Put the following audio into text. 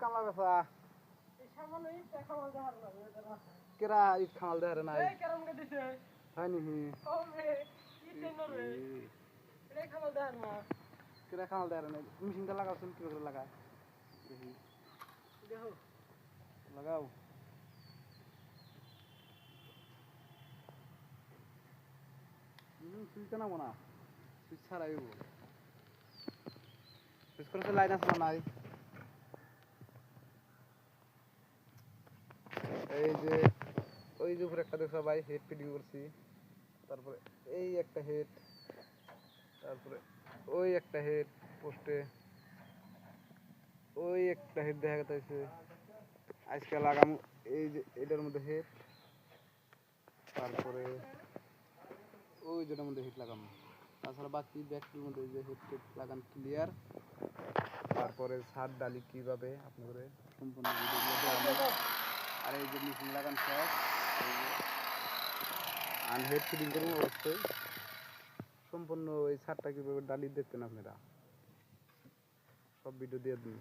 কামলা বেচা কেরা ইট খামাল দেহারে নাই হয় নিহি কেরা খামাল দেহারে নাই মেশিনটা লাগাওছেন কি করে লাগায় দেখি লাগাও সুইচটা নামো না সুইচ ছাড়াই সুইচ করে লাইন আসলো নাই এই যে ওই যে উপরে একটা দেখছো ভাই হেড ফিটিং করছি তারপরে এই একটা হেড তারপরে ওই একটা হেড পোস্টে ওই একটা হেড দেখা যাচ্ছে আজকে লাগাম এই যে এটার মধ্যে হেড তারপরে ওই যেটার মধ্যে হেড লাগাম তাছাড়া বাকি ব্যাগটির মধ্যে যে হেড টেড লাগান ক্লিয়ার তারপরে ছাদ ডালি কিভাবে আপনাদের সম্পূর্ণ ভিডিও আর এই যে মেশিন লাগান সব আনহেড ফিটিং করবো অবশ্যই সম্পূর্ণ ওই ছাদটা কিভাবে ডালি দেখতেন আপনারা সব ভিডিও দিয়ে দিন